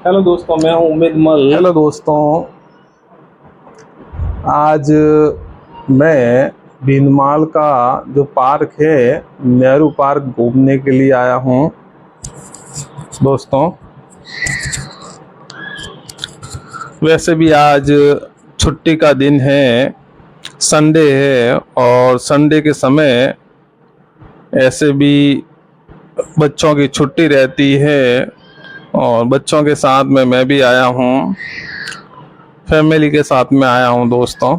Hello दोस्तों, मैं हूं उम्मीद मल। हेलो दोस्तों, आज मैं भीनमाल का जो पार्क है नेहरू पार्क घूमने के लिए आया हूँ। दोस्तों, वैसे भी आज छुट्टी का दिन है, संडे है और संडे के समय ऐसे भी बच्चों की छुट्टी रहती है और बच्चों के साथ में मैं भी आया हूँ, फैमिली के साथ में आया हूँ दोस्तों।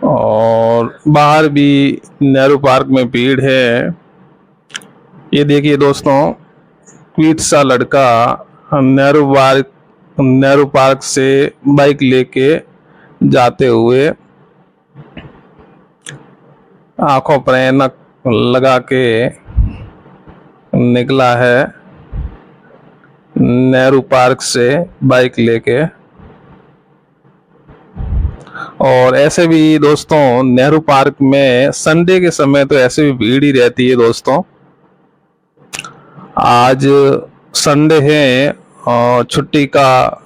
और बाहर भी नेहरू पार्क में भीड़ है। ये देखिए दोस्तों, क्यूट सा लड़का नेहरू पार्क से बाइक लेके जाते हुए आंखों पर ऐनक लगा के निकला है नेहरू पार्क से बाइक लेके। और ऐसे भी दोस्तों नेहरू पार्क में संडे के समय तो ऐसे भी भीड़ ही रहती है दोस्तों। आज संडे है और छुट्टी का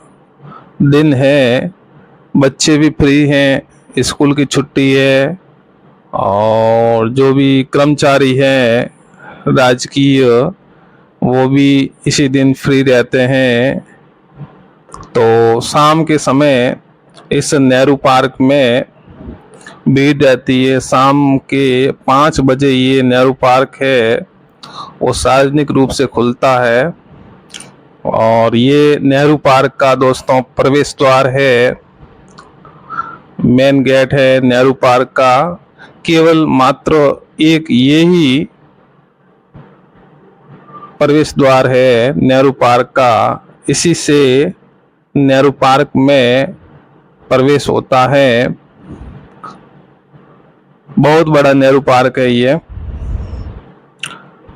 दिन है, बच्चे भी फ्री हैं, स्कूल की छुट्टी है और जो भी कर्मचारी हैं राजकीय वो भी इसी दिन फ्री रहते हैं। तो शाम के समय इस नेहरू पार्क में भीड़ रहती है। शाम के 5 बजे ये नेहरू पार्क है वो सार्वजनिक रूप से खुलता है। और ये नेहरू पार्क का दोस्तों प्रवेश द्वार है, मेन गेट है नेहरू पार्क का। केवल मात्र एक यही प्रवेश द्वार है नेहरू पार्क का, इसी से नेहरू पार्क में प्रवेश होता है। बहुत बड़ा नेहरू पार्क है ये।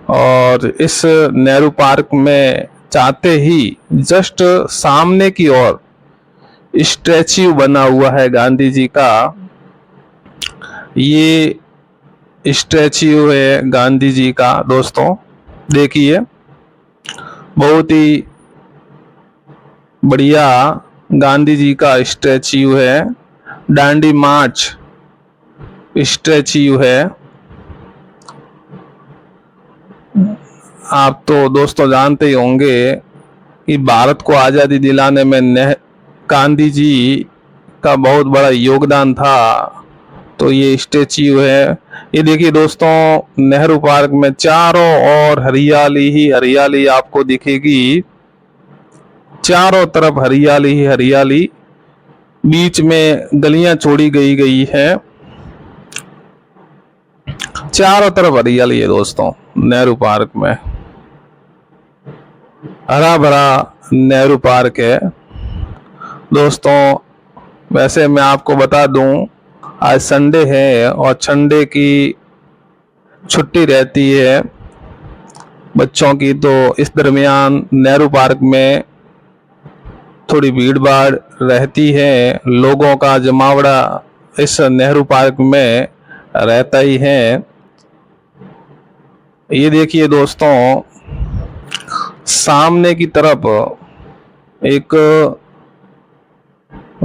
और इस नेहरू पार्क में जाते ही जस्ट सामने की ओर स्टैच्यू बना हुआ है गांधी जी का। ये स्टैच्यू है गांधी जी का दोस्तों, देखिए बहुत ही बढ़िया गांधी जी का स्टैच्यू है। डांडी मार्च स्टैच्यू है। आप तो दोस्तों जानते ही होंगे कि भारत को आज़ादी दिलाने में गांधी जी का बहुत बड़ा योगदान था। तो ये स्टैच्यू है। ये देखिए दोस्तों, नेहरू पार्क में चारों ओर हरियाली ही हरियाली आपको दिखेगी, चारों तरफ हरियाली ही हरियाली, बीच में गलियां छोड़ी गई है, चारों तरफ हरियाली है दोस्तों। नेहरू पार्क में हरा भरा नेहरू पार्क है दोस्तों। वैसे मैं आपको बता दूं, आज संडे है और संडे की छुट्टी रहती है बच्चों की, तो इस दरमियान नेहरू पार्क में थोड़ी भीड़ भाड़ रहती है, लोगों का जमावड़ा इस नेहरू पार्क में रहता ही है। ये देखिए दोस्तों, सामने की तरफ एक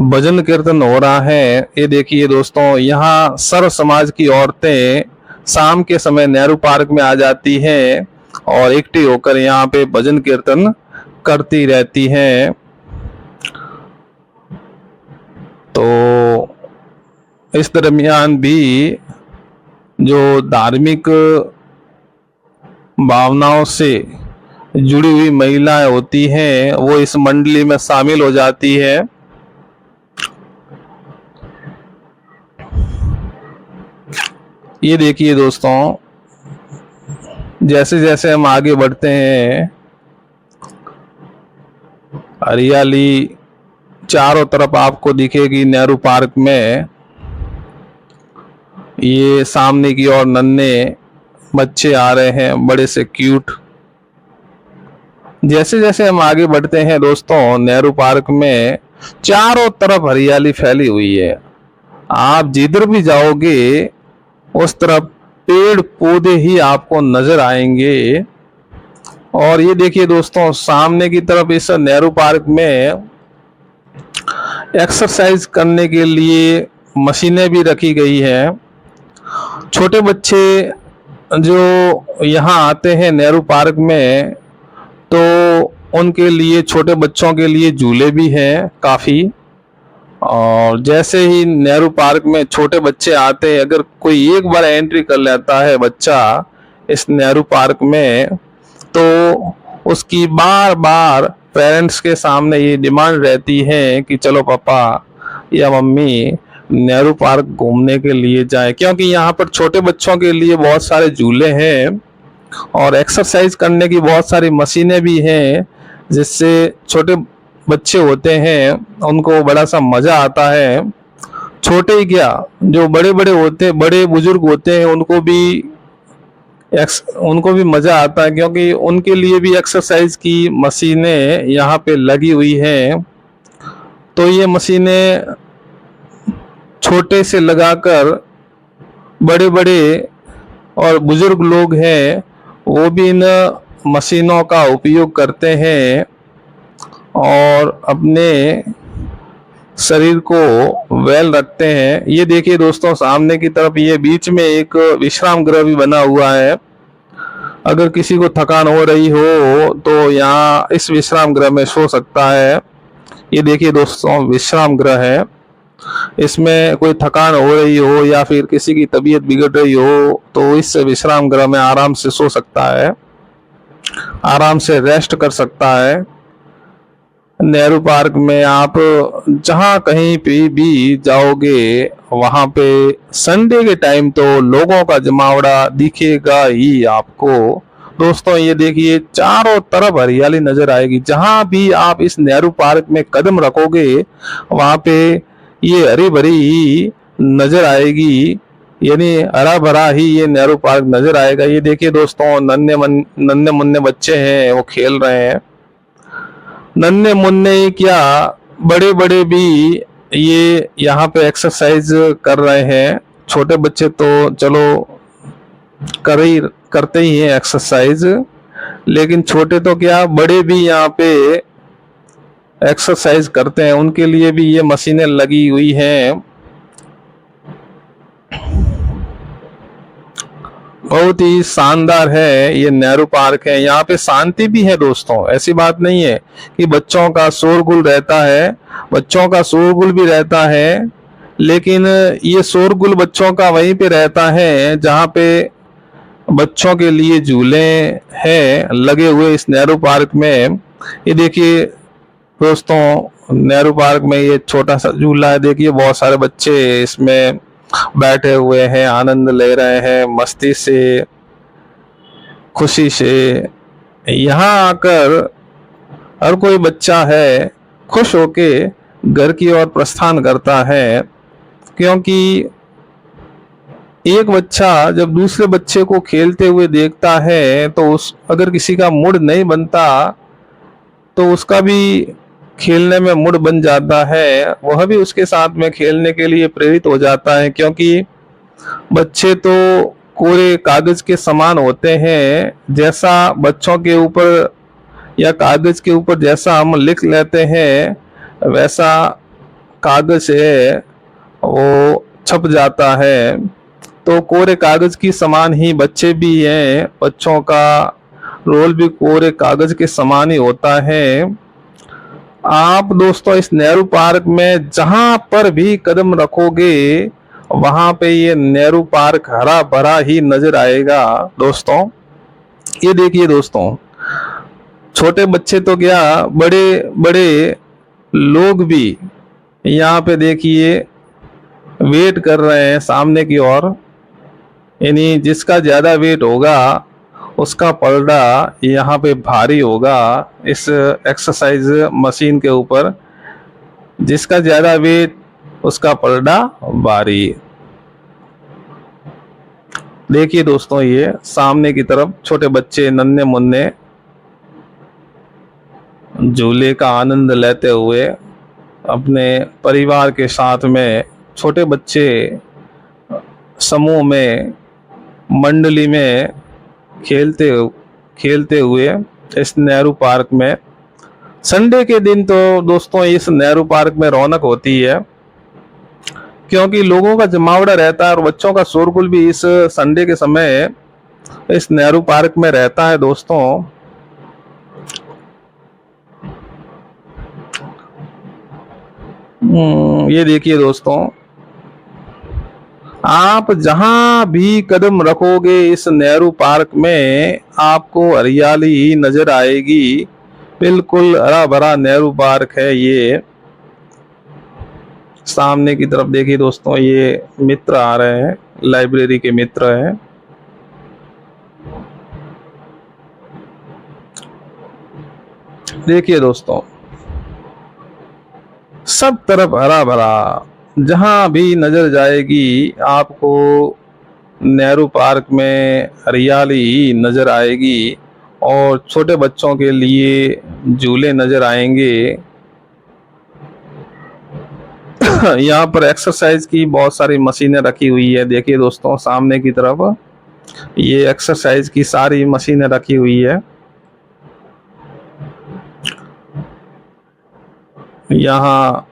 भजन कीर्तन हो रहा है। ये देखिए दोस्तों, यहाँ सर्व समाज की औरतें शाम के समय नेहरू पार्क में आ जाती हैं और इकट्ठी होकर यहाँ पे भजन कीर्तन करती रहती हैं। तो इस दरमियान भी जो धार्मिक भावनाओं से जुड़ी हुई महिलाएं होती हैं वो इस मंडली में शामिल हो जाती है। ये देखिए दोस्तों, जैसे जैसे हम आगे बढ़ते हैं हरियाली चारों तरफ आपको दिखेगी नेहरू पार्क में। ये सामने की ओर नन्हे बच्चे आ रहे हैं, बड़े से क्यूट। जैसे जैसे हम आगे बढ़ते हैं दोस्तों, नेहरू पार्क में चारों तरफ हरियाली फैली हुई है। आप जिधर भी जाओगे उस तरफ पेड़ पौधे ही आपको नजर आएंगे और ये देखिए दोस्तों, सामने की तरफ इस नेहरू पार्क में एक्सरसाइज करने के लिए मशीनें भी रखी गई है। छोटे बच्चे जो यहाँ आते हैं नेहरू पार्क में, तो उनके लिए, छोटे बच्चों के लिए झूले भी हैं काफ़ी। और जैसे ही नेहरू पार्क में छोटे बच्चे आते हैं, अगर कोई एक बार एंट्री कर लेता है बच्चा इस नेहरू पार्क में, तो उसकी बार बार पेरेंट्स के सामने ये डिमांड रहती है कि चलो पापा या मम्मी नेहरू पार्क घूमने के लिए जाए, क्योंकि यहाँ पर छोटे बच्चों के लिए बहुत सारे झूले हैं और एक्सरसाइज करने की बहुत सारी मशीनें भी हैं, जिससे छोटे बच्चे होते हैं उनको बड़ा सा मजा आता है। छोटे ही क्या, जो बड़े बड़े होते, बड़े बुजुर्ग होते हैं, उनको भी मजा आता है, क्योंकि उनके लिए भी एक्सरसाइज की मशीनें यहाँ पे लगी हुई हैं। तो ये मशीनें छोटे से लगाकर बड़े बड़े और बुजुर्ग लोग हैं, वो भी इन मशीनों का उपयोग करते हैं और अपने शरीर को वेल रखते हैं। ये देखिए दोस्तों, सामने की तरफ ये बीच में एक विश्राम गृह भी बना हुआ है। अगर किसी को थकान हो रही हो तो यहाँ इस विश्राम गृह में सो सकता है। ये देखिए दोस्तों, विश्राम गृह है। इसमें कोई थकान हो रही हो या फिर किसी की तबीयत बिगड़ रही हो तो इस विश्राम गृह में आराम से सो सकता है, आराम से रेस्ट कर सकता है। नेहरू पार्क में आप जहां कहीं पे भी जाओगे, वहां पे संडे के टाइम तो लोगों का जमावड़ा दिखेगा ही आपको। दोस्तों ये देखिए, चारों तरफ हरियाली नजर आएगी। जहां भी आप इस नेहरू पार्क में कदम रखोगे, वहां पे ये हरी भरी नजर आएगी, यानी हरा भरा ही ये नेहरू पार्क नजर आएगा। ये देखिए दोस्तों, नन्हे मुन्ने बच्चे हैं, वो खेल रहे हैं। नन्हे मुन्ने ही क्या, बड़े बड़े भी ये यहाँ पे एक्सरसाइज कर रहे हैं। छोटे बच्चे तो चलो करते ही हैं एक्सरसाइज, लेकिन छोटे तो क्या, बड़े भी यहाँ पे एक्सरसाइज करते हैं। उनके लिए भी ये मशीनें लगी हुई हैं। बहुत ही शानदार है ये नेहरू पार्क है। यहाँ पे शांति भी है दोस्तों, ऐसी बात नहीं है कि बच्चों का शोरगुल रहता है। बच्चों का शोरगुल भी रहता है, लेकिन ये शोरगुल बच्चों का वहीं पे रहता है जहाँ पे बच्चों के लिए झूले हैं लगे हुए इस नेहरू पार्क में। ये देखिए दोस्तों, नेहरू पार्क में ये छोटा सा झूला है। देखिए बहुत सारे बच्चे इसमें बैठे हुए हैं, आनंद ले रहे हैं, मस्ती से, खुशी से। यहाँ आकर हर कोई बच्चा है खुश होके घर की ओर प्रस्थान करता है, क्योंकि एक बच्चा जब दूसरे बच्चे को खेलते हुए देखता है तो अगर किसी का मूड नहीं बनता तो उसका भी खेलने में मूड बन जाता है, वह भी उसके साथ में खेलने के लिए प्रेरित हो जाता है। क्योंकि बच्चे तो कोरे कागज के समान होते हैं, जैसा बच्चों के ऊपर या कागज के ऊपर जैसा हम लिख लेते हैं वैसा कागज है वो छप जाता है। तो कोरे कागज की समान ही बच्चे भी हैं, बच्चों का रोल भी कोरे कागज के समान ही होता है। आप दोस्तों इस नेहरू पार्क में जहां पर भी कदम रखोगे, वहां पे ये नेहरू पार्क हरा भरा ही नजर आएगा दोस्तों। ये देखिए दोस्तों, छोटे बच्चे तो क्या, बड़े बड़े लोग भी यहाँ पे देखिए वेट कर रहे हैं सामने की ओर। यानी जिसका ज्यादा वेट होगा उसका पलड़ा यहाँ पे भारी होगा इस एक्सरसाइज मशीन के ऊपर। जिसका ज्यादा वेट उसका पलड़ा भारी। देखिए दोस्तों, ये सामने की तरफ छोटे बच्चे नन्हे मुन्ने झूले का आनंद लेते हुए अपने परिवार के साथ में, छोटे बच्चे समूह में, मंडली में खेलते हुए इस नेहरू पार्क में। संडे के दिन तो दोस्तों इस नेहरू पार्क में रौनक होती है, क्योंकि लोगों का जमावड़ा रहता है और बच्चों का शोरगुल भी इस संडे के समय इस नेहरू पार्क में रहता है दोस्तों। ये देखिए दोस्तों, आप जहां भी कदम रखोगे इस नेहरू पार्क में आपको हरियाली नजर आएगी। बिल्कुल हरा भरा नेहरू पार्क है ये। सामने की तरफ देखिए दोस्तों, ये मित्र आ रहे हैं, लाइब्रेरी के मित्र हैं। देखिए दोस्तों, सब तरफ हरा भरा, जहां भी नजर जाएगी आपको नेहरू पार्क में हरियाली नजर आएगी और छोटे बच्चों के लिए झूले नजर आएंगे। यहाँ पर एक्सरसाइज की बहुत सारी मशीनें रखी हुई है। देखिए दोस्तों, सामने की तरफ ये एक्सरसाइज की सारी मशीनें रखी हुई है। यहाँ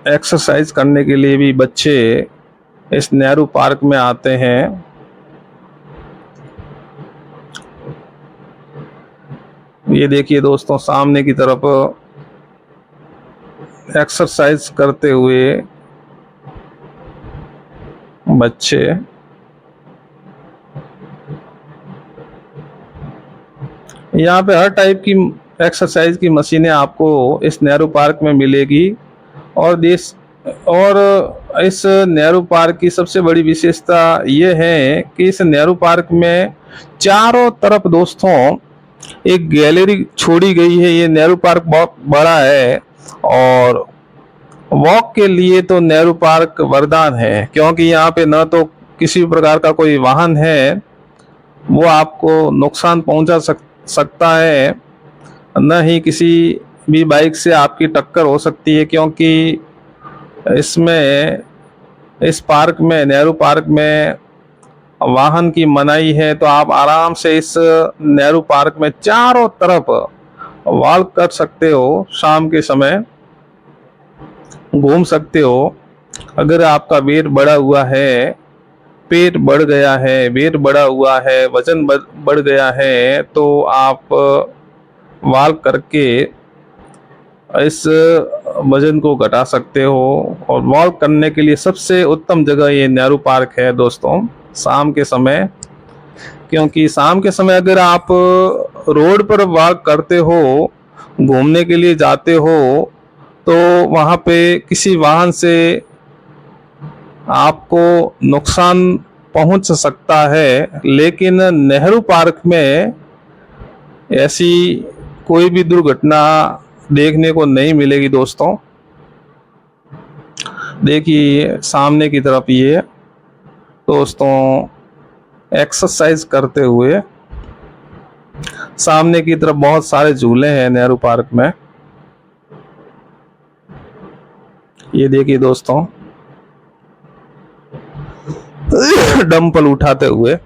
एक्सरसाइज करने के लिए भी बच्चे इस नेहरू पार्क में आते हैं। ये देखिए दोस्तों, सामने की तरफ एक्सरसाइज करते हुए बच्चे। यहाँ पे हर टाइप की एक्सरसाइज की मशीनें आपको इस नेहरू पार्क में मिलेगी। और इस नेहरू पार्क की सबसे बड़ी विशेषता ये है कि इस नेहरू पार्क में चारों तरफ दोस्तों एक गैलरी छोड़ी गई है। ये नेहरू पार्क बहुत बड़ा है और वॉक के लिए तो नेहरू पार्क वरदान है, क्योंकि यहाँ पे न तो किसी प्रकार का कोई वाहन है वो आपको नुकसान पहुंचा सकता है, न ही किसी भी बाइक से आपकी टक्कर हो सकती है, क्योंकि इस पार्क में, नेहरू पार्क में वाहन की मनाही है। तो आप आराम से इस नेहरू पार्क में चारों तरफ वॉक कर सकते हो, शाम के समय घूम सकते हो। अगर आपका वेट बढ़ा हुआ है, पेट बढ़ गया है, वेट बढ़ा हुआ है, वजन बढ़ गया है, तो आप वॉक करके इस वजन को घटा सकते हो। और वॉक करने के लिए सबसे उत्तम जगह ये नेहरू पार्क है दोस्तों, शाम के समय। क्योंकि शाम के समय अगर आप रोड पर वॉक करते हो, घूमने के लिए जाते हो, तो वहाँ पे किसी वाहन से आपको नुकसान पहुंच सकता है। लेकिन नेहरू पार्क में ऐसी कोई भी दुर्घटना देखने को नहीं मिलेगी दोस्तों। देखिए सामने की तरफ ये दोस्तों एक्सरसाइज करते हुए, सामने की तरफ बहुत सारे झूले हैं नेहरू पार्क में। ये देखिए दोस्तों, डंपल उठाते हुए,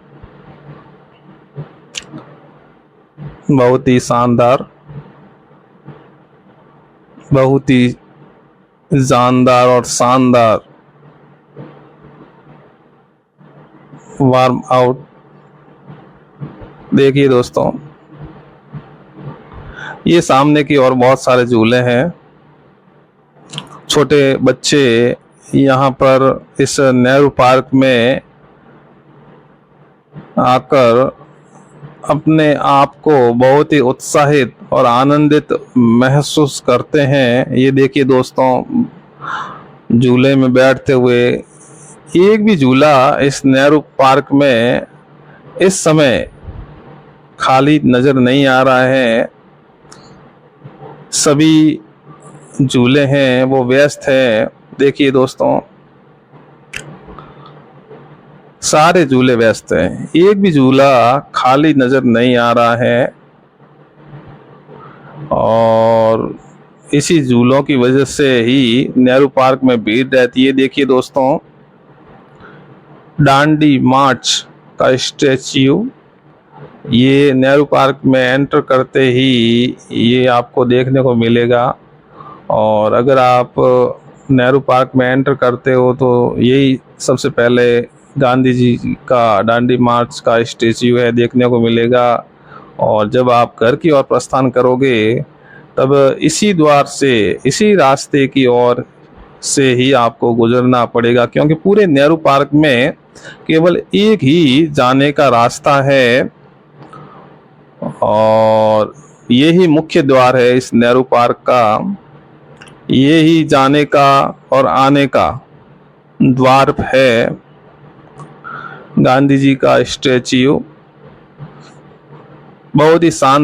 बहुत ही शानदार, बहुत ही जानदार और शानदार वार्म आउट। देखिए दोस्तों, ये सामने की ओर बहुत सारे झूले हैं। छोटे बच्चे यहाँ पर इस नेहरू पार्क में आकर अपने आप को बहुत ही उत्साहित और आनंदित महसूस करते हैं। ये देखिए दोस्तों, झूले में बैठते हुए, एक भी झूला इस नेहरू पार्क में इस समय खाली नजर नहीं आ रहा है। सभी झूले हैं वो व्यस्त है। देखिए दोस्तों, सारे झूले व्यस्त हैं, एक भी झूला खाली नजर नहीं आ रहा है। और इसी झूलों की वजह से ही नेहरू पार्क में भीड़ रहती है। देखिए दोस्तों, दांडी मार्च का स्टैच्यू ये नेहरू पार्क में एंटर करते ही ये आपको देखने को मिलेगा। और अगर आप नेहरू पार्क में एंटर करते हो तो यही सबसे पहले गांधी जी का दांडी मार्च का स्टेच्यू है, देखने को मिलेगा। और जब आप घर की ओर प्रस्थान करोगे तब इसी द्वार से, इसी रास्ते की ओर से ही आपको गुजरना पड़ेगा, क्योंकि पूरे नेहरू पार्क में केवल एक ही जाने का रास्ता है और यही मुख्य द्वार है इस नेहरू पार्क का। ये ही जाने का और आने का द्वार है। गांधी जी का स्टैच्यू बहुत ही शानदार